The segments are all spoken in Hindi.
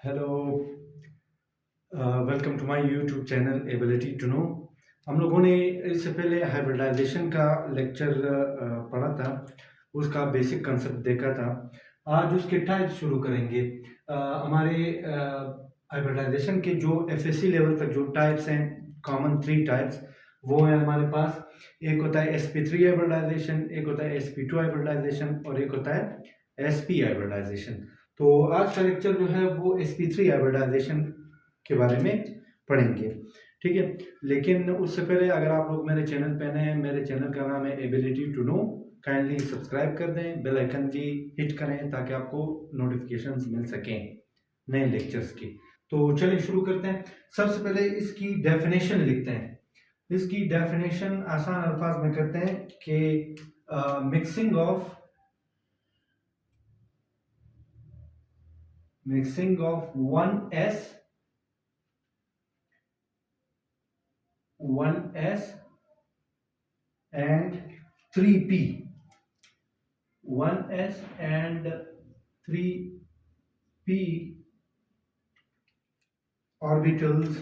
Hello. Welcome to my YouTube channel ability to know. हम लोगों ने इससे पहले हाइब्रिडाइजेशन का लेक्चर पढ़ा था, उसका बेसिक कंसेप्ट देखा था। आज उसके टाइप शुरू करेंगे। हमारे हाइब्रिडाइजेशन के जो एफएससी लेवल तक जो टाइप्स हैं, कॉमन 3 टाइप्स, वो हैं हमारे पास। एक होता है sp3 हाइब्रिडाइजेशन, एक होता है sp2 हाइब्रिडाइजेशन और एक होता है sp हाइब्रिडाइजेशन। तो आज का लेक्चर जो है वो sp3 हाइब्रिडाइजेशन के बारे में पढ़ेंगे, ठीक है। लेकिन उससे पहले अगर आप लोग मेरे चैनल पे नए हैं, मेरे चैनल का नाम है ability to know, kindly subscribe कर दें, बेल आइकन भी हिट करें ताकि आपको नोटिफिकेशंस मिल सकें नए लेक्चर्स की। तो चलिए शुरू करते हैं। सबसे पहले इसकी डेफिनेशन लिखते हैं। इसकी डेफिनेशन आसान अल्फाज में करते हैं कि mixing of 1s and 3p, 1s and 3p orbitals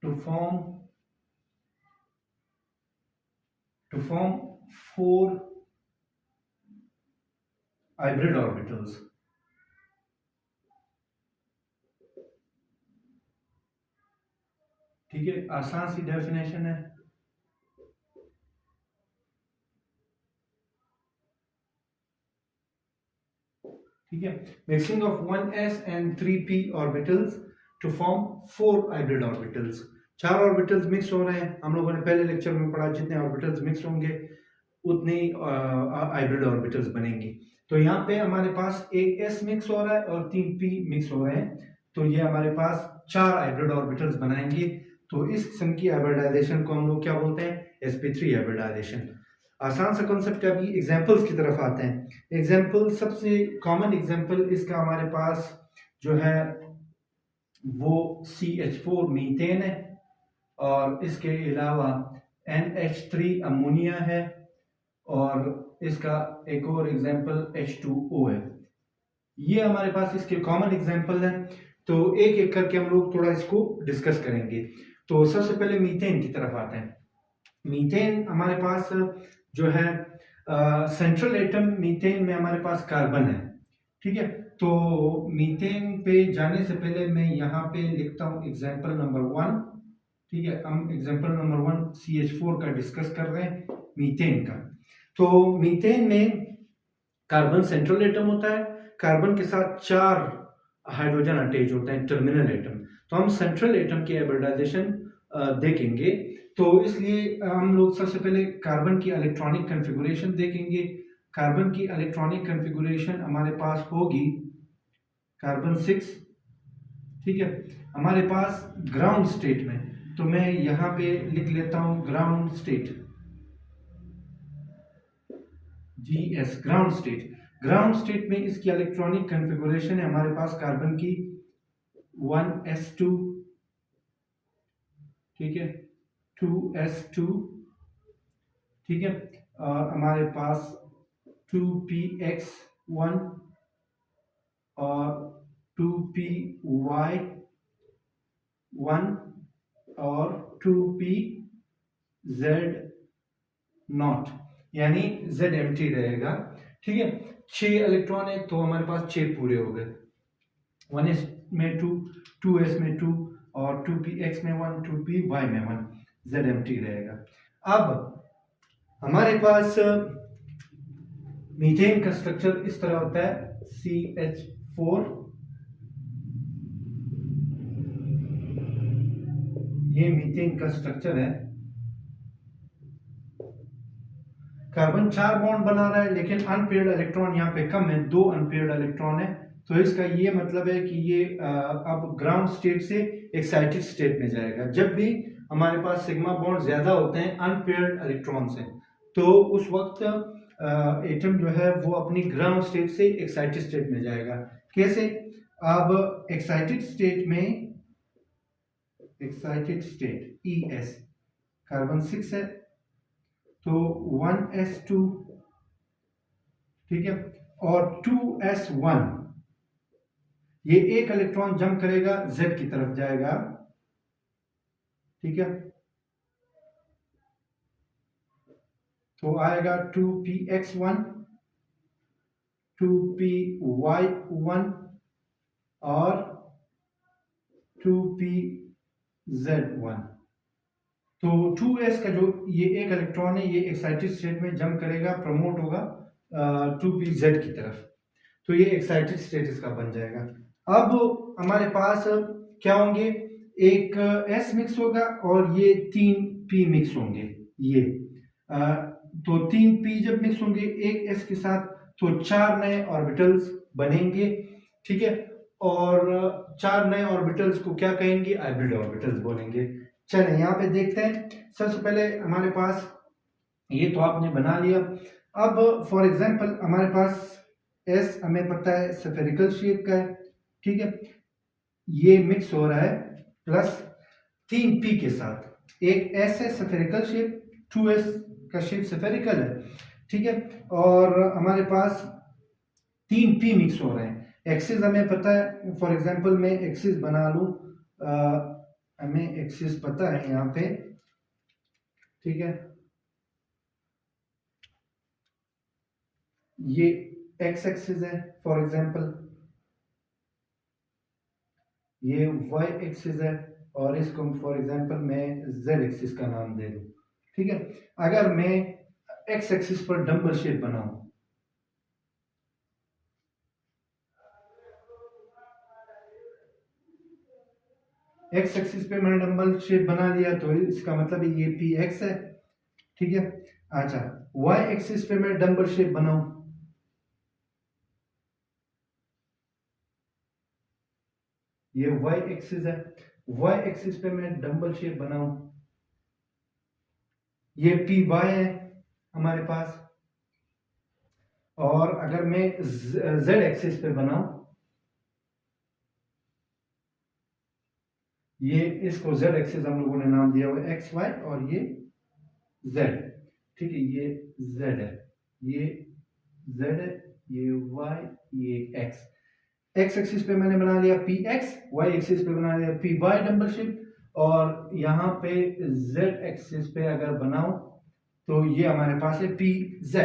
to form 4 hybrid orbitals। ठीक है, आसान सी डेफिनेशन है। ठीक है, mixing of 1s and 3p orbitals to form 4 hybrid orbitals. 4 orbitals mix हो रहे हैं। हम लोगों ने पहले लेक्चर में पढ़ा, जितने ऑर्बिटल्स मिक्स होंगे उतने हाइब्रिड ऑर्बिटल्स बनेंगी। तो यहाँ पे हमारे पास एक s मिक्स हो रहा है और 3p मिक्स हो रहे हैं, तो ये हमारे पास 4 हाइब्रिड ऑर्बिटल्स बनाएंगे। तो इस किस्म की हाइब्रिडाइजेशन को हम लोग क्या बोलते हैं? sp3 hybridisation. आसान सा कॉन्सेप्ट है। अभी एग्जांपल्स की तरफ आते हैं। एग्जांपल, सबसे कॉमन एग्जांपल इसका हमारे पास जो है वो CH4 मीथेन है, और इसके अलावा NH3 अमोनिया है, और इसका एक और एग्जांपल H2O है। ये हमारे पास इसके कॉमन एग्जांपल हैं। तो एक एक करके हम लोग थोड़ा इसको डिस्कस करेंगे। तो सबसे पहले मीथेन की तरफ आते हैं। मीथेन हमारे पास जो है सेंट्रल एटम मीथेन में हमारे पास कार्बन है, ठीक है। तो मीथेन पे जाने से पहले मैं यहाँ पे लिखता हूँ एग्जांपल नंबर 1, ठीक है। हम एग्जांपल नंबर 1 CH4 का डिस्कस कर रहे हैं, मीथेन का। तो मीथेन में कार्बन सेंट्रल एटम होता है, कार्बन के साथ 4 हाइड्रोजन अटैच होते हैं, टर्मिनल एटम। तो हम सेंट्रल एटम की हाइब्रिडाइजेशन देखेंगे। तो इसलिए हम लोग सबसे पहले कार्बन की इलेक्ट्रॉनिक कॉन्फ़िगरेशन देखेंगे। कार्बन की इलेक्ट्रॉनिक कॉन्फ़िगरेशन हमारे पास होगी कार्बन 6, ठीक है। हमारे पास ग्राउंड स्टेट में, तो मैं यहाँ पे लिख लेता हूँ ground state, GS, ground state. Ground state में इसकी इलेक्ट्रॉनिक कॉन्फ़िगरेशन है हमारे पास कार्बन की 1s2, ठीक है, 2s2, ठीक है, और हमारे पास 2px1 और 2py1 और 2pz0, यानी z एम्प्टी रहेगा, ठीक है। 6 इलेक्ट्रॉन है तो हमारे पास 6 पूरे हो गए। 1s में 2, 2s में 2 और 2px में 1, 2py में 1, z एम्प्टी रहेगा। अब हमारे पास मीथेन का स्ट्रक्चर इस तरह होता है, CH4, ये मीथेन का स्ट्रक्चर है। कार्बन 4 बॉन्ड बना रहा है, लेकिन अनपेयर्ड इलेक्ट्रॉन यहाँ पे कम है, 2 अनपेयर्ड इलेक्ट्रॉन है। तो इसका ये मतलब है कि ये अब ग्राउंड स्टेट से एक्साइटेड स्टेट में जाएगा। जब भी हमारे पास सिग्मा बॉन्ड ज्यादा होते हैं अनपेयर्ड इलेक्ट्रॉन से, तो उस वक्त एटम जो है वो अपनी ग्राउंड स्टेट से एक्साइटेड स्टेट में जाएगा। कैसे? अब एक्साइटेड स्टेट में, एक्साइटेड स्टेट ES, कार्बन 6 है, तो 1s2, ठीक है, और 2s1 ये एक इलेक्ट्रॉन जंप करेगा z की तरफ जाएगा, ठीक है, तो आएगा 2px1 2py1 और 2pz1। तो 2s का जो ये एक इलेक्ट्रॉन है ये एक्साइटेड स्टेट में जंप करेगा, प्रमोट होगा 2pz की तरफ, तो ये एक्साइटेड स्टेट इसका बन जाएगा। अब हमारे पास क्या होंगे, एक s मिक्स होगा और ये 3p मिक्स होंगे, ये तो 3p जब मिक्स होंगे एक s के साथ तो 4 नए ऑर्बिटल्स बनेंगे, ठीक है, और 4 नए ऑर्बिटल्स को क्या कहेंगे, हाइब्रिड ऑर्बिटल्स बोलेंगे। चलें यहाँ पे देखते हैं। सबसे पहले हमारे पास ये तो आपने बना लिया। अब फॉर एग्जांपल हमारे पास s हमें पता है स्फेरिकल शेप का है, ठीक है, ये मिक्स हो रहा है प्लस 3p के साथ, एक s है स्फेरिकल शेप, 2s का शेप स्फेरिकल है, ठीक है, और हमारे पास 3p मिक्स हो रहे हैं। एक्सिस हमें पता है, फॉर एग्जांपल मैं एक्सिस बना लूं, हमें एक्सिस पता है यहाँ पे, ठीक है, ये x एक्सिस है फॉर एग्जांपल, ये y एक्सिस है और इसको फॉर एग्जांपल मैं z एक्सिस का नाम दे दूं, ठीक है। अगर मैं x एक्सिस पर डंबल शेप बनाऊं, x एक्सिस पे मैंने डंबल शेप बना लिया तो इसका मतलब ये px है, ठीक है। अच्छा, y एक्सिस पे मैं डंबल शेप बनाऊं, ये y एक्सिस है, y एक्सिस पे मैं डंबल शेप बनाऊं, ये py है हमारे पास, और अगर मैं z एक्सिस पे बनाऊं, ये इसको z एक्सिस हम लोगों ने नाम दिया हुआ एक्स वाई और ये z, ठीक है, ये z है, ये z है, ये y, ये x। x एक्सिस पे मैंने बना लिया px, y एक्सिस पे बना लिया py डंबल शेप, और यहाँ पे z एक्सिस पे अगर बनाऊं तो ये हमारे पास है pz।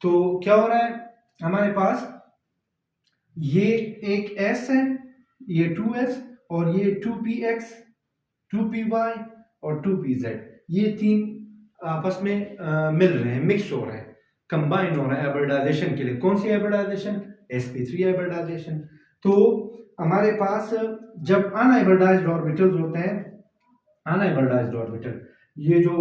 तो क्या हो रहा है हमारे पास, ये एक s है, ये 2s और ये 2px 2py और 2pz, ये तीन आपस में मिल रहे हैं, मिक्स हो रहे हैं, कंबाइन हो रहे हैं हाइब्रिडाइजेशन के लिए। कौन सी हाइब्रिडाइजेशन, sp3 हाइब्रिडाइजेशन। तो हमारे पास जब अनहाइब्रिडाइज्ड ऑर्बिटल्स होते हैं, अनहाइब्रिडाइज्ड ऑर्बिटल, ये जो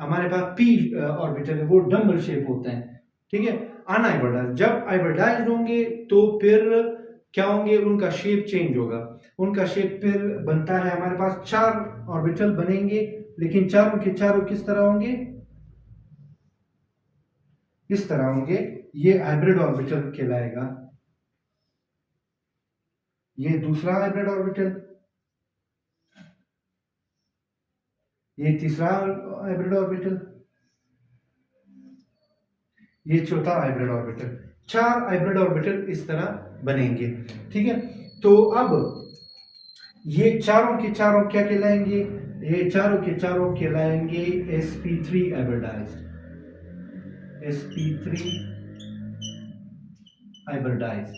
हमारे पास p ऑर्बिटल है वो डबल शेप होते हैं, ठीक है, अनहाइब्रिडाइज्ड। जब हाइब्रिडाइज्ड होंगे तो फिर क्या होंगे, उनका शेप चेंज होगा, उनका शेप फिर बनता है, हमारे पास 4 ऑर्बिटल बनेंगे, लेकिन चारों के चारों किस तरह होंगे, इस तरह होंगे, ये हाइब्रिड ऑर्बिटल कहलाएगा। ये दूसरा हाइब्रिड ऑर्बिटल, ये तीसरा हाइब्रिड ऑर्बिटल, ये चौथा हाइब्रिड ऑर्बिटल, 4 हाइब्रिड ऑर्बिटल इस तरह बनेंगे, ठीक है। तो अब ये चारों के चारों क्या कहलाएंगे, ये चारों के चारों कहलाएंगे sp3 हाइब्रिडाइज्ड, sp3 हाइब्रिडाइज्ड,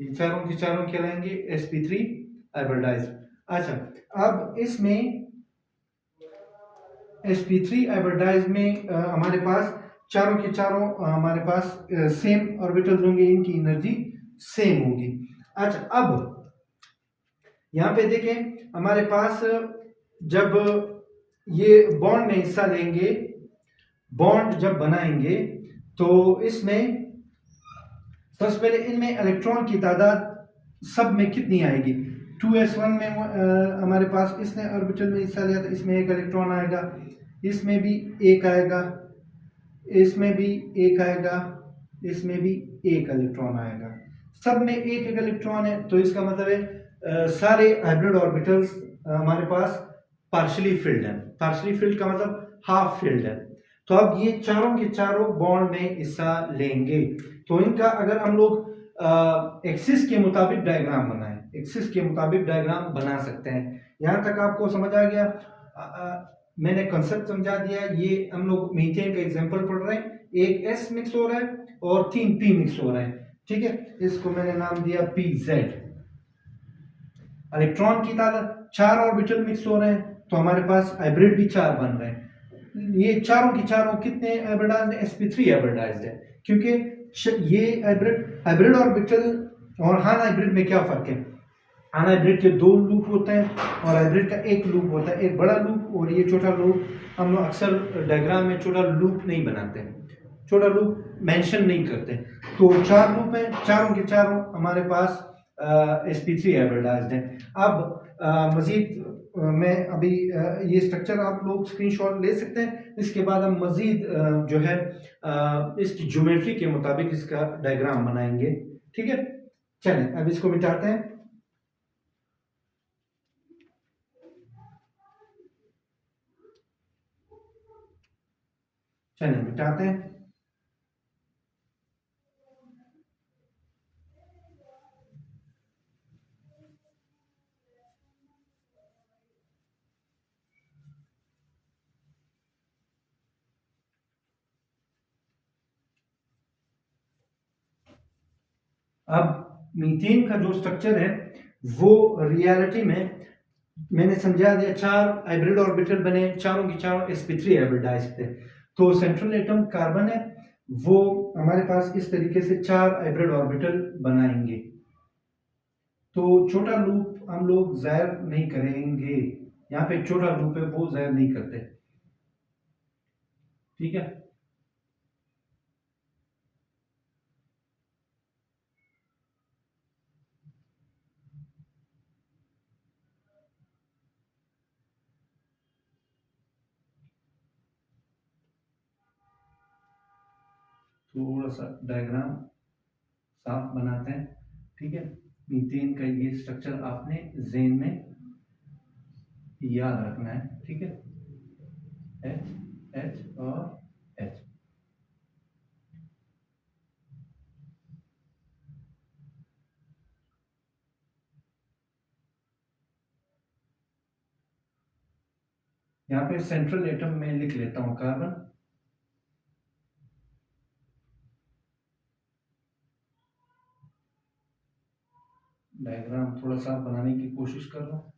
ये चारों के चारों कहलाएंगे sp3 हाइब्रिडाइज्ड। अच्छा, अब इसमें sp3 हाइब्रिडाइज्ड में हमारे पास चारों के चारों हमारे पास सेम ऑर्बिटल्स होंगे, इनकी एनर्जी सेम होगी। अच्छा, अब यहाँ पे देखें हमारे पास जब ये बॉन्ड में हिस्सा लेंगे, बॉन्ड जब बनाएंगे तो इसमें सबसे पहले इनमें इलेक्ट्रॉन की तादाद सब में कितनी आएगी, 2s1 में हमारे पास इसने ऑर्बिटल में हिस्सा लिया था, इसमें एक इलेक्ट्रॉन आएगा, इसमें भी एक आएगा, इसमें भी एक आएगा, इसमें भी एक इलेक्ट्रॉन आएगा, सब में एक एक इलेक्ट्रॉन है। तो इसका मतलब है सारे हाइब्रिड ऑर्बिटल्स हमारे पास पार्शियली फिल्ड है। पार्शियली फिल्ड का मतलब हाफ फिल्ड है। तो अब ये चारों के चारों बॉन्ड में हिस्सा लेंगे। तो इनका अगर हम लोग एक्सिस के मुताबिक डायग्राम बनाएं, एक्सिस के मुताबिक डायग्राम बना सकते हैं। यहाँ तक आपको समझ आ गया? मैंने कंसेप्ट समझा दिया। ये हम लोग मीथेन का एग्जांपल पढ़ रहे हैं, एक एस मिक्स हो रहा है और 3 पी मिक्स हो रहा है, ठीक है। इसको मैंने नाम दिया PZ। इलेक्ट्रॉन की तादाद 4 ऑर्बिटल मिक्स हो रहे हैं, तो हमारे पास हाइब्रिड भी 4 बन रहे हैं। ये चारों की चारों कितने हाइब्रिडाइज्ड है? sp3 हाइब्रिडाइज्ड है, क्योंकि ये हाइब्रिड ऑर्बिटल और हान हाइब्रिड में क्या फर्क है? हान हाइब्रिड के 2 लूप होते हैं और हाइब्रिड का एक लूप होता है, एक बड़ा लूप और ये छोटा लूप। हम लोग अक्सर डायग्राम में छोटा लूप नहीं बनाते हैं, छोटा लूप मेंशन नहीं करते। तो 4 लूप है, चारों के चारों हमारे पास sp3 हाइब्रिडाइज्ड है। अब मजीद मैं अभी ये स्ट्रक्चर आप लोग स्क्रीनशॉट ले सकते हैं। इसके बाद हम मजीद जो है इसकी ज्योमेट्री के मुताबिक इसका डायग्राम बनाएंगे, ठीक है। चलें अब इसको मिटाते हैं। चलें मिटाते हैं। अब मीथेन का जो स्ट्रक्चर है वो रियलिटी में मैंने समझा दिया। 4 हाइब्रिड ऑर्बिटल बने, चारों की चारों sp3 हाइब्रिडाइज्ड थे। तो सेंट्रल एटम कार्बन है, वो हमारे पास इस तरीके से 4 हाइब्रिड ऑर्बिटल बनाएंगे। तो छोटा लूप हम लोग जाहिर नहीं करेंगे, यहाँ पे छोटा लूप है वो जाहिर नहीं करते, ठीक है। थोड़ा सा डायग्राम साफ बनाते हैं, ठीक है। मीथेन का ये स्ट्रक्चर आपने ज़हन में याद रखना है, ठीक है। H H और H। यहाँ पे सेंट्रल एटम में लिख लेता हूं कार्बन, डायग्राम थोड़ा सा बनाने की कोशिश कर रहा हूं।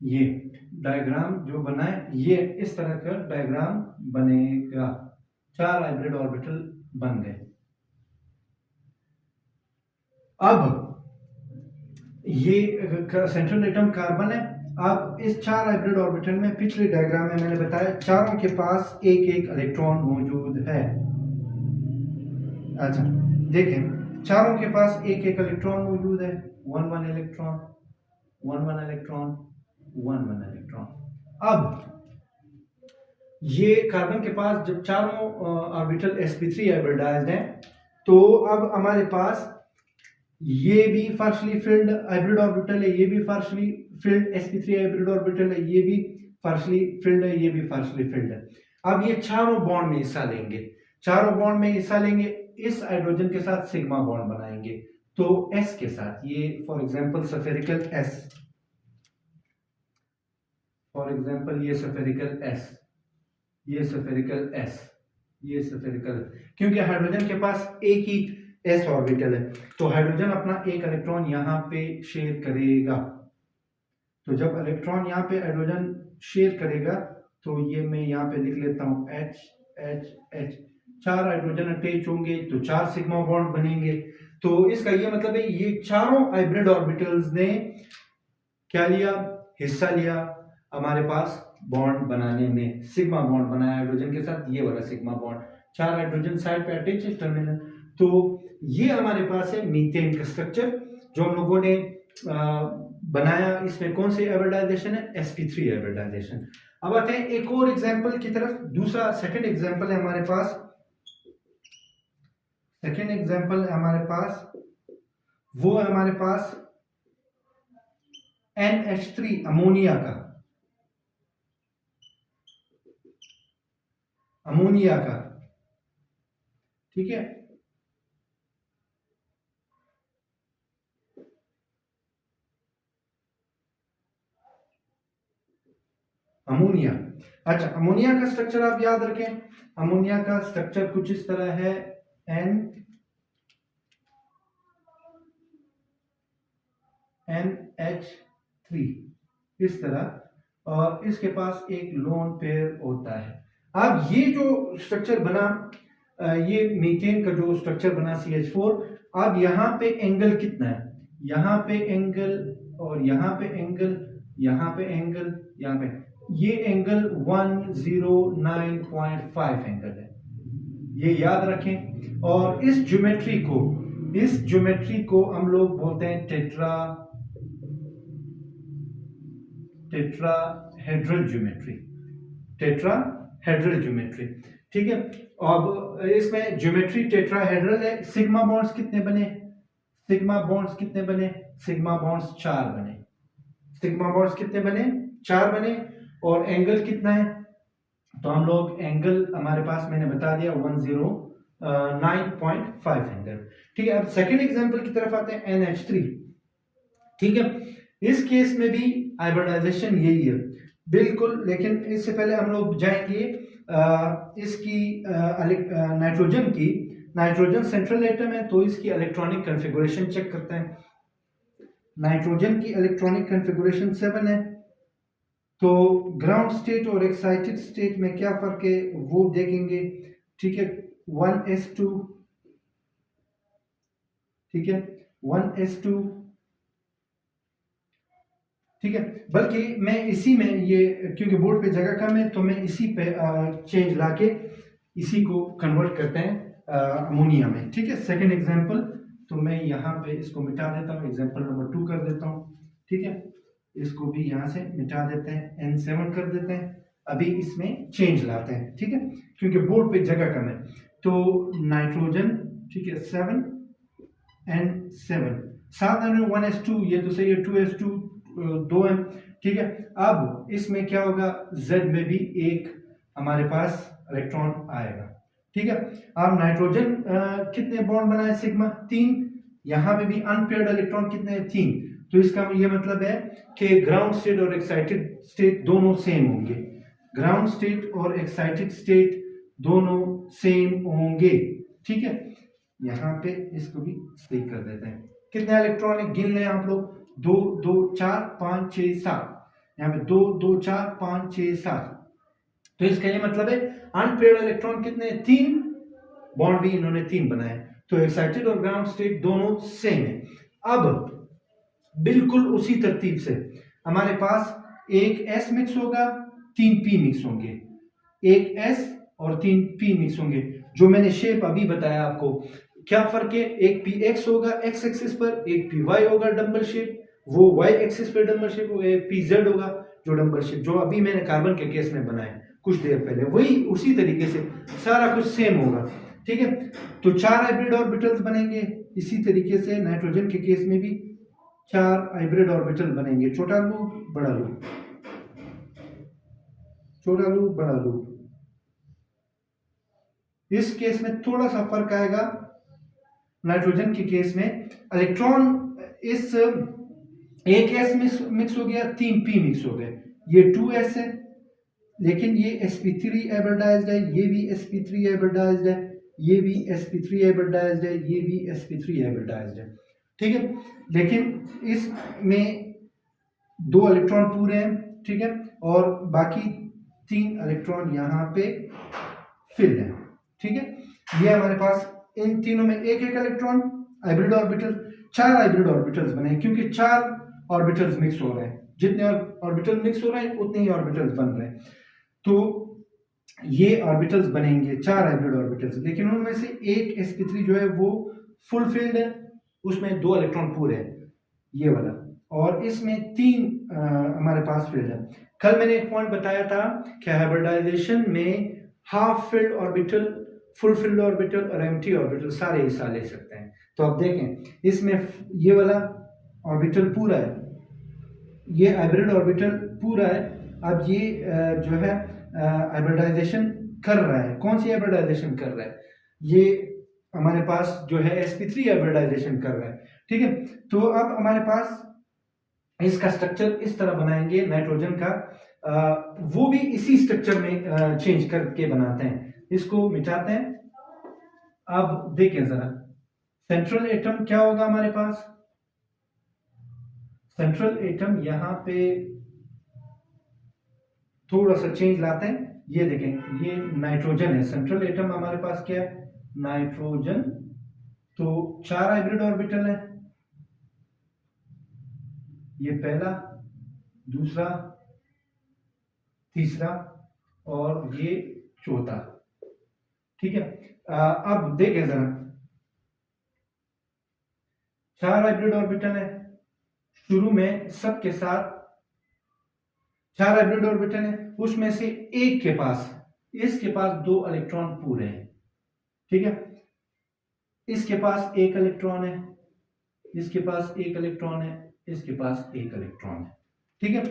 ये डायग्राम जो बना है ये इस तरह का डायग्राम बनेगा। 4 हाइब्रिड ऑर्बिटल बन गए। अब ये सेंट्रल एटम कार्बन है। अब इस 4 हाइब्रिड ऑर्बिटल में पिछले डायग्राम में मैंने बताया चारों के पास एक एक इलेक्ट्रॉन मौजूद है। अच्छा देखें, चारों के पास एक एक इलेक्ट्रॉन मौजूद है, 1 1 इलेक्ट्रॉन, 1 1 इलेक्ट्रॉन, 1 1 इलेक्ट्रॉन। अब ये कार्बन के पास जब चारों ऑर्बिटल sp3 हाइब्रिडाइज्ड हैं, तो अब हमारे पास ये भी पार्शियली फिल्ड हाइब्रिड ऑर्बिटल है, ये भी partially field sp3 hybrid orbital है, ये भी पार्शियली फिल्ड है, ये भी पार्शियली फिल्ड है। अब ये चारों बॉन्ड में हिस्सा लेंगे, चारों बॉन्ड में हिस्सा लेंगे, इस हाइड्रोजन के साथ सिग्मा बॉन्ड बनाएंगे। तो s के साथ ये for example spherical s, for example ये सफेरिकल s, ये सफेरिकल s, ये सफेरिकल, क्योंकि हाइड्रोजन के पास एक ही s ऑर्बिटल है, तो हाइड्रोजन अपना एक इलेक्ट्रॉन यहाँ पे शेयर करेगा। तो जब इलेक्ट्रॉन यहाँ पे हाइड्रोजन शेयर करेगा, तो ये मैं यहाँ पे लिख लेता हूँ H H H, 4 hydrogen attach होंगे तो 4 सिग्मा बॉन्ड बनेंगे। तो इसका ये मतलब है ये चारों हाइब्रिड ऑर्बिटल्स ने क्या लिया? हिस्सा लिया हमारे पास बॉन्ड बनाने में, सिग्मा बॉन्ड बनाया हाइड्रोजन के साथ, ये वाला सिग्मा बॉन्ड, 4 हाइड्रोजन साइड पे अटैच है टर्मिनल। तो ये हमारे पास है मीथेन का स्ट्रक्चर जो हम लोगों ने बनाया। इसमें कौन सी हाइब्रिडाइजेशन है? sp3 hybridisation. अब आते हैं एक और एग्जांपल की तरफ, दूसरा सेकंड एग्जांपल है हमारे पास। सेकेंड एग्जांपल है हमारे पास, वो है हमारे पास NH3 अमोनिया का, ठीक है। अमोनिया, अच्छा अमोनिया का स्ट्रक्चर आप याद रखें, अमोनिया का स्ट्रक्चर कुछ इस तरह है, NH3 इस तरह, और इसके पास एक लोन पेयर होता है। अब ये जो स्ट्रक्चर बना, ये मीथेन का जो स्ट्रक्चर बना CH4, अब यहाँ पे एंगल कितना है, यहाँ पे एंगल और यहाँ पे एंगल, यहाँ पे एंगल, यहाँ पे, ये एंगल 109.5 एंगल है, ये याद रखें। और इस ज्योमेट्री को हम लोग बोलते हैं टेट्राहेड्रल ज्योमेट्री, ठीक है। अब इसमें ज्योमेट्री टेट्राहेड्रल है। सिग्मा बॉन्ड्स कितने बने, सिग्मा बॉन्ड्स 4 बने, सिग्मा बॉन्ड्स कितने बने, 4 बने। और एंगल कितना है, तो हम लोग एंगल हमारे पास मैंने बता दिया 109.5 एंगल, ठीक है। अब सेकंड एग्जांपल की तरफ आते हैं, NH3, ठीक है। इस केस में भी हाइब्रिडाइजेशन यही है बिल्कुल, लेकिन इससे पहले हम लोग जाएंगे इसकी नाइट्रोजन सेंट्रल एटम है, तो इसकी इलेक्ट्रॉनिक कॉन्फ़िगरेशन चेक करते हैं। नाइट्रोजन की इलेक्ट्रॉनिक कॉन्फ़िगरेशन 7 है, तो ग्राउंड स्टेट और एक्साइटेड स्टेट में क्या फर्क है वो देखेंगे, ठीक है। 1s2, ठीक है, 1s2, ठीक है। बल्कि मैं इसी में, ये क्योंकि बोर्ड पे जगह कम है तो मैं इसी पे चेंज लाके इसी को कन्वर्ट करते हैं अमोनिया में, ठीक है। सेकंड एग्जांपल, तो मैं यहाँ पे इसको मिटा देता हूँ, एग्जांपल नंबर 2 कर देता हूँ, ठीक है। इसको भी यहाँ से मिटा देते हैं, N7 कर देते हैं। अभी इसमें चेंज लाते हैं, ठीक है, क्योंकि बोर्ड पे जगह कम है। तो नाइट्रोजन, ठीक है, 7 N7, साथ में 1s2, ये तो सही है, 2s2 2 है, ठीक है। अब इसमें क्या होगा, Z में भी एक हमारे पास इलेक्ट्रॉन आएगा, ठीक है। अब नाइट्रोजन कितने बॉन्ड बनाए, सिग्मा 3, यहाँ पे भी अनपेयर्ड इलेक्ट्रॉन कितने हैं, 3। तो इसका ये मतलब है कि ग्राउंड स्टेट और एक्साइटेड स्टेट दोनों सेम होंगे, ग्राउंड स्टेट और एक्साइटेड स्टेट दोनों सेम होंगे, ठीक है। यहाँ पे इसको भी सही कर देते हैं। कितने इलेक्ट्रॉन गिन लें आप लोग, 2 2 4 5 6 7, यहाँ पे 2 2 4 5 6 7। तो इसका ये मतलब है अनपेयर्ड इलेक्ट्रॉन कितने, 3, बॉन्ड भी इन्होंने 3 बनाए, तो एक्साइटेड और ग्राउंड स्टेट दोनों सेम है। अब बिल्कुल उसी तरतीब से हमारे पास एक S मिक्स होगा, 3 P मिक्स होंगे, एक S और 3 P मिक्स होंगे। जो मैंने शेप अभी बताया आपको, क्या फर्क है, एक PX होगा X एक्सिस पर, एक PY होगा डंबल शेप, वो Y एक्सिस पर डंबल शेप होगा, एक PZ होगा जो डंबल शेप, जो अभी मैंने कार्बन के केस में बनाया कुछ देर पहले, वही उसी तरीके से सारा कुछ सेम होगा, ठीक है। तो 4 हाइब्रिड ऑर्बिटल्स बनेंगे। इसी तरीके से नाइट्रोजन के केस में भी 4 हाइब्रिड ऑर्बिटल बनेंगे, छोटा लूप बड़ा लूप, छोटा लूप बड़ा लूप। इस केस में थोड़ा सा फर्क आएगा, नाइट्रोजन के केस में इलेक्ट्रॉन इस एक S मिक्स हो गया, 3 P मिक्स हो गए, ये 2s है, लेकिन ये sp3 हाइब्रिडाइज्ड है, ये भी sp3 हाइब्रिडाइज्ड है, ये भी sp3 हाइब्रिडाइज्ड है, ये भी sp3 हाइब्रिडाइज्ड है, ठीक है। लेकिन इसमें 2 इलेक्ट्रॉन पूरे हैं, ठीक है, और बाकी 3 इलेक्ट्रॉन यहाँ पे फिल है, ठीक है। ये हमारे पास इन तीनों में एक एक electron, hybrid orbital, 4 hybrid orbitals बने, क्योंकि 4 ऑर्बिटल्स मिक्स हो रहे हैं, जितने ऑर्बिटल मिक्स हो रहे हैं उतने ही ऑर्बिटल्स बन रहे हैं। तो ये ऑर्बिटल्स बनेंगे 4 हाइब्रिड ऑर्बिटल्स, लेकिन उनमें से एक sp3 जो है वो फुल फिल्ड है, उसमें 2 इलेक्ट्रॉन पूरे हैं, ये वाला, और इसमें 3 हमारे पास फिल्ड है। कल मैंने एक पॉइंट बताया था कि हाइब्रिडाइजेशन में half filled orbital fulfilled orbital और एम्प्टी ऑर्बिटल सारे हिस्सा ले सकते हैं। तो अब देखें इसमें ये वाला ऑर्बिटल पूरा है, ये हाइब्रिड ऑर्बिटल पूरा है। अब ये जो है हाइब्रिडाइजेशन कर रहा है। कौन सी हाइब्रिडाइजेशन कर रहा है? ये हमारे पास जो है sp3 हाइब्रिडाइजेशन कर रहा है। ठीक है, तो अब हमारे पास इसका स्ट्रक्चर इस तरह बनाएंगे नाइट्रोजन का, वो भी इसी स्ट्रक्चर में चेंज करके बनाते हैं। इसको मिटाते हैं। अब देखें जरा, सेंट्रल एटम क्या होगा हमारे पास? सेंट्रल एटम यहां पे थोड़ा सा चेंज लाते हैं। ये देखें, ये नाइट्रोजन है। सेंट्रल एटम हमारे पास क्या है? नाइट्रोजन। तो 4 हाइब्रिड ऑर्बिटल है, ये पहला, दूसरा, तीसरा और ये चौथा। ठीक है, अब देखें जरा, 4 हाइब्रिड ऑर्बिटल है, शुरू में सबके साथ 4 हाइब्रिड ऑर्बिटल है, उसमें से एक के पास, इसके पास 2 इलेक्ट्रॉन पूरे हैं। ठीक है, इसके पास 1 इलेक्ट्रॉन है, इसके पास 1 इलेक्ट्रॉन है, इसके पास 1 इलेक्ट्रॉन है। ठीक है,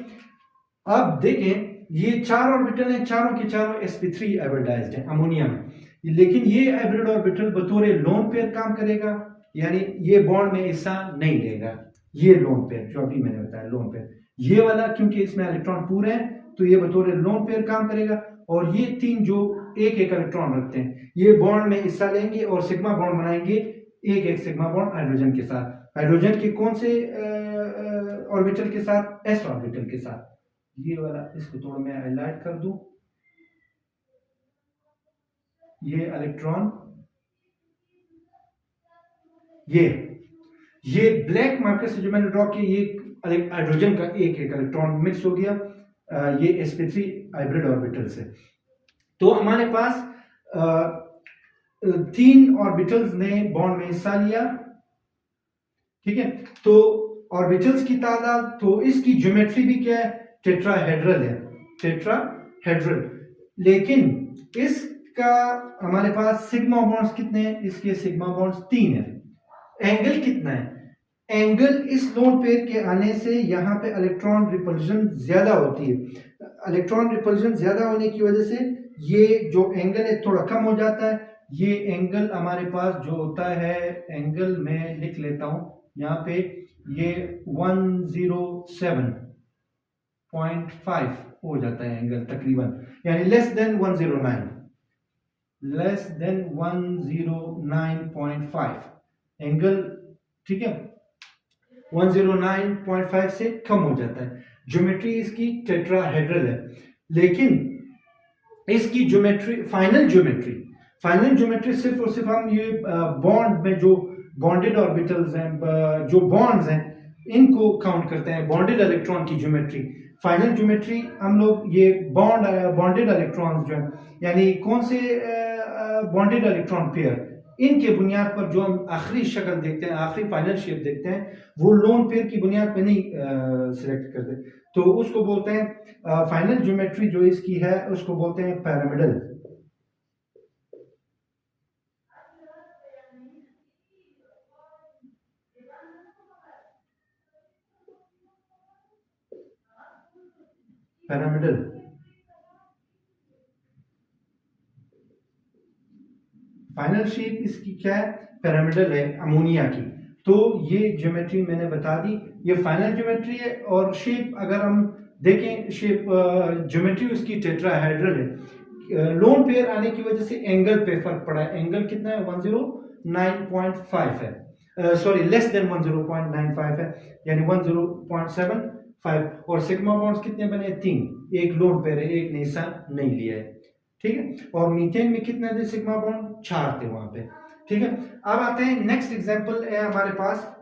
अब देखें ये 4 ऑर्बिटल हैं, चारों के चारों sp3 हाइब्रिडाइज्ड है अमोनिया में। लेकिन ये हाइब्रिड ऑर्बिटल बतौर लोन पेयर काम करेगा, यानी ये बॉन्ड में हिस्सा नहीं लेगा। ये लोन पेयर जो अभी मैंने बताया लोन पेयर, ये वाला क्योंकि इसमें इलेक्ट्रॉन पूरे हैं तो ये बतौर लोन पेयर काम करेगा। और ये 3 जो एक इलेक्ट्रॉन रखते हैं ये बॉन्ड में हिस्सा लेंगे और सिग्मा बॉन्ड बनाएंगे, एक सिग्मा बॉन्ड हाइड्रोजन के साथ। हाइड्रोजन के कौन से ऑर्बिटल के साथ? s ऑर्बिटल के साथ। ये वाला, इसको थोड़ा मैं हाईलाइट कर दूं, ये इलेक्ट्रॉन, ये ब्लैक मार्कर से जो मैंने ड्रॉ किया, ये हाइड्रोजन का एक इलेक्ट्रॉन मिक्स हो गया ये sp3 हाइब्रिड ऑर्बिटल से। तो हमारे पास 3 ऑर्बिटल्स ने बॉन्ड में हिस्सा लिया। ठीक है, तो ऑर्बिटल्स की तादाद, तो इसकी ज्योमेट्री भी क्या है? टेट्राहेड्रल है, टेट्राहेड्रल। लेकिन इसका हमारे पास सिग्मा बॉन्ड्स कितने हैं? इसके सिग्मा बॉन्ड्स 3 है। एंगल कितना है? एंगल इस लोन पेयर के आने से यहाँ पे इलेक्ट्रॉन रिपल्शन ज्यादा होती है। इलेक्ट्रॉन रिपल्शन ज्यादा होने की वजह से ये जो एंगल है थोड़ा कम हो जाता है। ये एंगल हमारे पास जो होता है, एंगल मैं लिख लेता हूं यहाँ पे, ये 107.5 हो जाता है एंगल तकरीबन, यानी लेस देन 109.5 एंगल। ठीक है, 109.5 से कम हो जाता है। ज्योमेट्री इसकी टेट्राहेड्रल है, लेकिन इसकी ज्योमेट्री, फाइनल ज्योमेट्री सिर्फ और सिर्फ हम ये बॉन्ड में जो बॉन्डेड ऑर्बिटल्स हैं, जो बॉन्ड्स हैं, इनको काउंट करते हैं। बॉन्डेड इलेक्ट्रॉन की ज्योमेट्री, फाइनल ज्योमेट्री हम लोग ये बॉन्डेड इलेक्ट्रॉन्स जो हैं, यानी कौन से बॉन्डेड इलेक्ट्रॉन पेयर, इनके बुनियाद पर जो हम आखिरी शक्ल देखते हैं, आखिरी फाइनल शेप देखते हैं, वो लोन पेयर की बुनियाद पे नहीं सिलेक्ट करते। तो उसको बोलते हैं फाइनल ज्योमेट्री जो इसकी है उसको बोलते हैं पैरामिडल। पैरामिडल फाइनल शेप इसकी क्या है? पैरामिडल है अमोनिया की। तो ये ज्योमेट्री मैंने बता दी, ये फाइनल ज्योमेट्री है। और शेप अगर हम देखें, शेप ज्योमेट्री उसकी टेट्राहेड्रल है। लोन पेयर आने की वजह से एंगल पे फर्क पड़ा है। एंगल कितना है? 109.5 है, सॉरी लेस देन 10.95 है, यानी 10.75। और सिग्मा बॉन्ड्स कितने बने? 3। एक लोन पेयर है, एक ने हिस्सा नहीं लिया है। ठीक है, और मीथेन में कितने थे सिग्मा बॉन्ड? 4 थे वहां पे। ठीक है, अब आते हैं नेक्स्ट एग्जांपल है हमारे पास,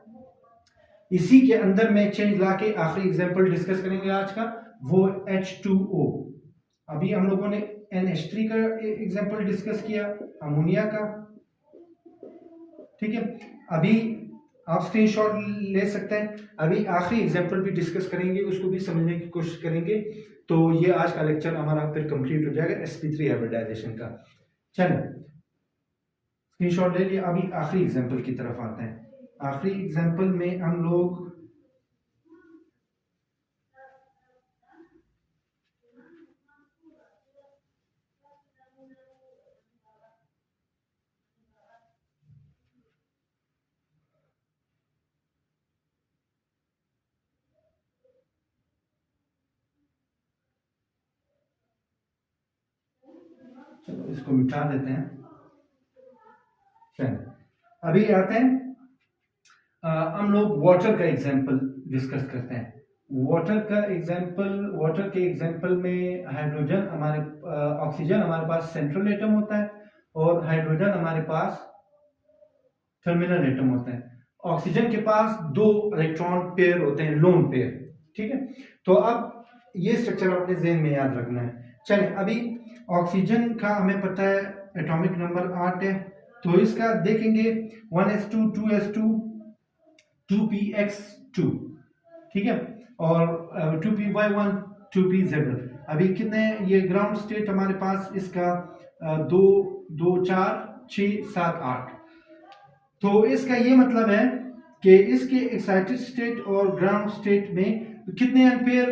इसी के अंदर में चेंज लाके आखिरी एग्जांपल डिस्कस करेंगे आज का, वो H2O। अभी हम लोगों ने NH3 का एग्जांपल डिस्कस किया, अमोनिया का। ठीक है, अभी आप स्क्रीनशॉट ले सकते हैं। अभी आखिरी एग्जांपल भी डिस्कस करेंगे, उसको भी समझने की कोशिश करेंगे। तो ये आज का लेक्चर हमारा फिर कंप्लीट हो जाएगा sp3 हाइब्रिडाइजेशन का। चलो, स्क्रीनशॉट ले लिया। अभी आखिरी एग्जांपल की तरफ आते हैं। आखिरी एग्जांपल में हम लोग चलो इसको मिटा देते हैं। चलो अभी आते हैं, हम लोग वाटर का एग्जांपल डिस्कस करते हैं। वाटर के एग्जांपल में हाइड्रोजन हमारे ऑक्सीजन हमारे पास सेंट्रल एटम होता है और हाइड्रोजन हमारे पास टर्मिनल एटम होता है। ऑक्सीजन के पास 2 इलेक्ट्रॉन पेयर होते हैं, लोन पेयर। ठीक है, तो अब ये स्ट्रक्चर अपने ज़हन में याद रखना है। चलिए अभी ऑक्सीजन का हमें पता है एटॉमिक नंबर 8 है, तो इसका देखेंगे 1s2 2s2 2px2, ठीक है, और 2py1 2pz1। अभी कितने ये ग्राउंड स्टेट हमारे पास इसका 2 2 4 6 7 8। तो इसका ये मतलब है कि इसके एक्साइटेड स्टेट और ग्राउंड स्टेट में कितने एम्पेयर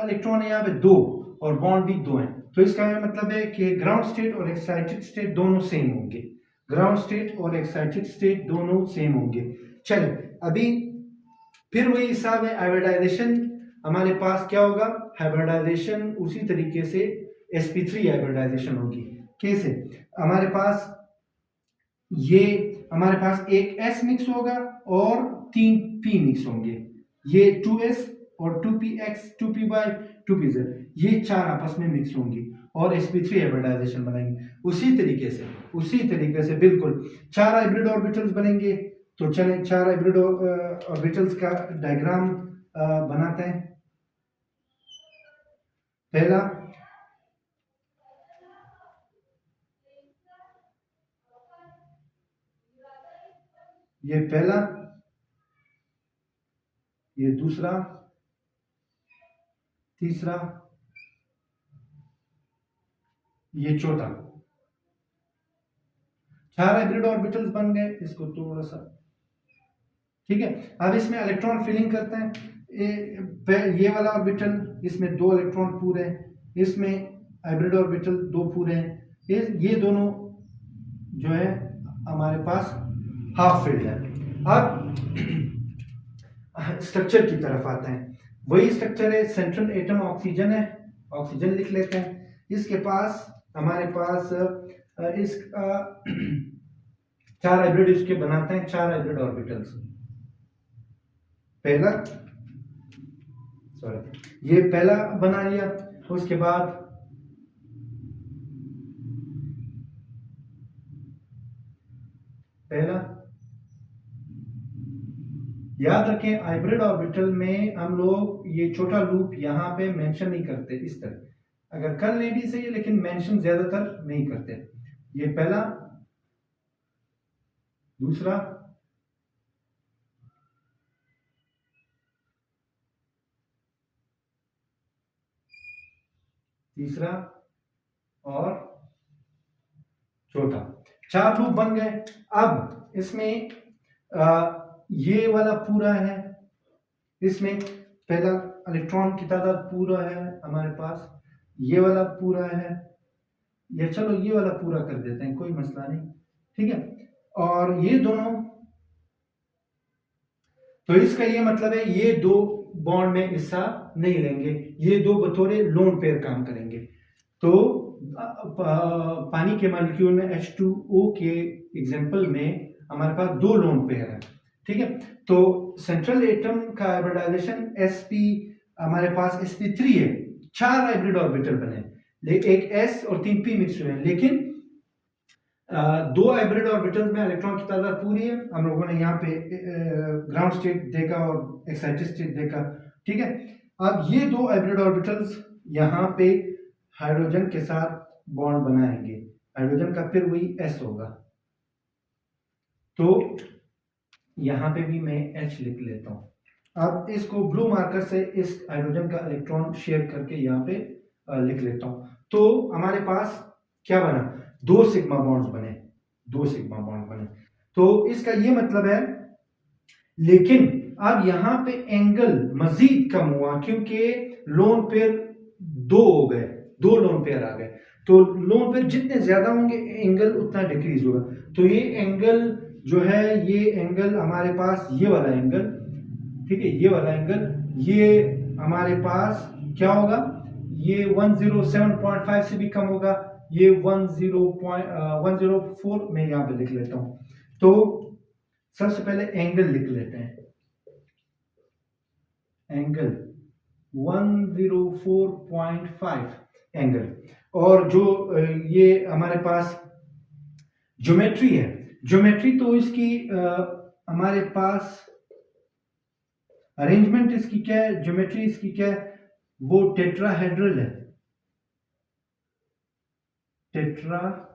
इलेक्ट्रॉन है यहाँ पे 2, और बॉन्ड भी 2 हैं। तो इसका मतलब है कि ग्राउंड स्टेट और एक्साइटेड स्टेट दोनों सेम होंगे। ग्राउंड स्टेट और एक्साइटेड स्टेट दोनों सेम होंगे। चलिए अभी फिर वही हिसाब है, हाइब्रिडाइजेशन हमारे पास क्या होगा, हाइब्रिडाइजेशन उसी तरीके से sp3 हाइब्रिडाइजेशन होगी। कैसे, हमारे पास एक s मिक्स होगा और 3 p मिक्स होंगे, ये 2s और 2px 2py 2pz, ये 4 आपस में मिक्स होंगी और sp3 हाइब्रिडाइजेशन बनाएंगे। उसी तरीके से बिल्कुल 4 हाइब्रिड ऑर्बिटल्स बनेंगे। तो चलें 4 हाइब्रिड ऑर्बिटल्स का डायग्राम बनाते हैं। पहला ये पहला, ये दूसरा, तीसरा, ये चौथा। 4 हाइब्रिड ऑर्बिटल्स बन गए। इसको थोड़ा सा, ठीक है, अब इसमें इलेक्ट्रॉन फिलिंग करते हैं। ये वाला ऑर्बिटल, इसमें 2 इलेक्ट्रॉन पूरे हैं, इसमें हाइब्रिड ऑर्बिटल 2 पूरे हैं। ये दोनों जो है हमारे पास हाफ फिल्ड है। अब स्ट्रक्चर की तरफ आते हैं। वही स्ट्रक्चर है, सेंट्रल एटम ऑक्सीजन है, ऑक्सीजन लिख लेते हैं। इसके पास हमारे पास इसका 4 हाइब्रिड इसके बनाते हैं, 4 हाइब्रिड ऑर्बिटल्स। पहला, सॉरी, ये पहला बना लिया। उसके बाद पहला, याद रखें हाइब्रिड ऑर्बिटल में हम लोग ये छोटा लूप यहाँ पे मेंशन नहीं करते इस तरह। अगर कर ले भी सही है, लेकिन मेंशन ज्यादातर नहीं करते। ये पहला, दूसरा, तीसरा और चौथा। 4 लूप बन गए। अब इसमें ये वाला पूरा है, इसमें पहला इलेक्ट्रॉन की तादाद पूरा है हमारे पास, ये वाला पूरा है, ये चलो ये वाला पूरा कर देते हैं, कोई मसला नहीं, ठीक है। और ये दोनों, तो इसका ये मतलब है ये 2 बॉन्ड में हिस्सा नहीं लेंगे, ये 2 बतौरे लोन पेयर काम करेंगे। तो पानी के मॉलिक्यूल में H2O के एग्जांपल में हमारे पास 2 लोन पेयर है, ठीक है। तो सेंट्रल एटम का हाइब्रिडाइजेशन sp, हमारे पास sp3 है, 4 हाइब्रिड ऑर्बिटल बने, एक s और 3 p मिक्स हुए हैं, लेकिन 2 हाइब्रिड ऑर्बिटल्स में इलेक्ट्रॉन की तादाद पूरी है। हम लोगों ने यहाँ पे ग्राउंड स्टेट देखा और एक्साइटेड स्टेट देखा, ठीक है। अब ये 2 हाइब्रिड ऑर्बिटल्स यहाँ पे हाइड्रोजन के साथ बॉन्ड बनाएंगे, हाइड्रोजन का फिर वही s होगा। तो यहाँ पे भी मैं H लिख लेता हूँ। अब इसको ब्लू मार्कर से इस हाइड्रोजन का इलेक्ट्रॉन शेयर करके यहाँ पे लिख लेता हूँ। तो हमारे पास क्या बना, 2 सिग्मा बॉन्ड्स बने, 2 सिग्मा बॉन्ड बने। तो इसका ये मतलब है, लेकिन अब यहाँ पे एंगल मजीद कम हुआ क्योंकि लोन पेयर 2 हो गए, 2 लोन पेयर आ गए। तो लोन पेयर जितने ज्यादा होंगे एंगल उतना डिक्रीज होगा। तो ये एंगल जो है, ये एंगल हमारे पास, ये वाला एंगल, ठीक है, ये वाला एंगल, ये हमारे पास क्या होगा, ये 107.5 से भी कम होगा, ये 104 में यहाँ पे लिख लेता हूं। तो सबसे पहले एंगल लिख लेते हैं, एंगल 104.5 एंगल। और जो ये हमारे पास ज्योमेट्री है, ज्योमेट्री तो इसकी हमारे पास अरेंजमेंट इसकी क्या है, ज्योमेट्री इसकी क्या है, वो टेट्राहेड्रल है, टेट्राहेड्रल।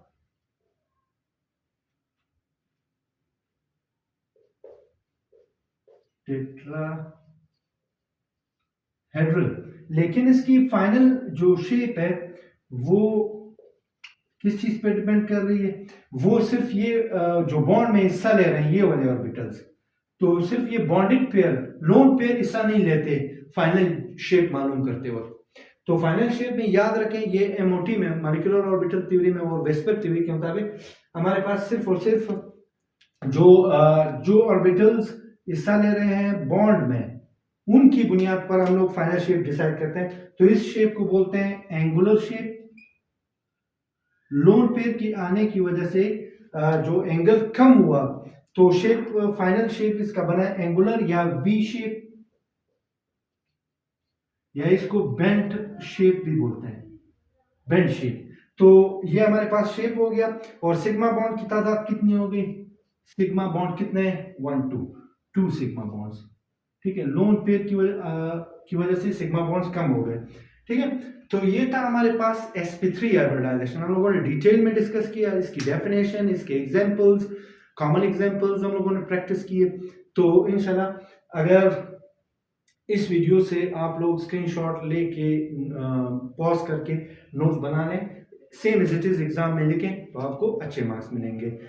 लेकिन इसकी फाइनल जो शेप है वो किस चीज पे डिपेंड कर रही है, वो सिर्फ ये जो बॉन्ड में हिस्सा ले रहे हैं ये वाले ऑर्बिटल्स, तो सिर्फ ये बॉन्डेड पेयर, लोन पेयर हिस्सा नहीं लेते फाइनल शेप मालूम करते वक्त। तो फाइनल शेप में याद रखें, ये एमओटी में, मॉलिक्यूलर ऑर्बिटल थ्योरी में और वेस्पर थ्योरी के मुताबिक हमारे पास सिर्फ और सिर्फ जो ऑर्बिटल्स हिस्सा ले रहे हैं बॉन्ड में, उनकी बुनियाद पर हम लोग फाइनल शेप डिसाइड करते हैं। तो इस शेप को बोलते हैं एंगुलर शेप। लोन पेयर की आने की वजह से जो एंगल कम हुआ, तो शेप, फाइनल शेप इसका बना है एंगुलर या वी शेप, या इसको बेंट शेप भी बोलते हैं, बेंट शेप। तो ये हमारे पास शेप हो गया। और सिग्मा बॉन्ड की तादाद कितनी हो गई, सिग्मा बॉन्ड कितने हैं, 1 2 2 सिग्मा बॉन्ड्स, ठीक है। लोन पेयर की वजह से सिग्मा बॉन्ड्स कम हो गए, ठीक है। तो ये था हमारे पास sp3 हाइब्रिडाइजेशन। हम लोगों ने डिटेल में डिस्कस किया, इसकी डेफिनेशन, इसके एग्जांपल्स, कॉमन एग्जांपल्स हम लोगों ने प्रैक्टिस किए। तो इंशाल्लाह अगर इस वीडियो से आप लोग स्क्रीनशॉट लेके पॉज करके नोट्स बना लें, same as it is exam में लिखें, तो आपको अच्छे मार्क्स मिलेंगे।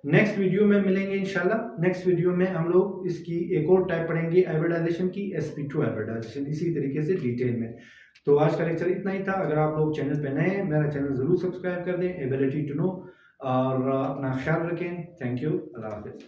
नेक्स्ट वीडियो में मिलेंगे इंशाल्लाह। नेक्स्ट वीडियो में हम लोग इसकी एक और टाइप पढ़ेंगे हाइब्रिडाइजेशन की, sp2 हाइब्रिडाइजेशन, इसी तरीके से डिटेल में। तो आज का लेक्चर इतना ही था। अगर आप लोग चैनल पे नए हैं, मेरा चैनल जरूर सब्सक्राइब कर दें, एबिलिटी टू नो, और अपना ख्याल रखें। Thank you, Allah Hafiz.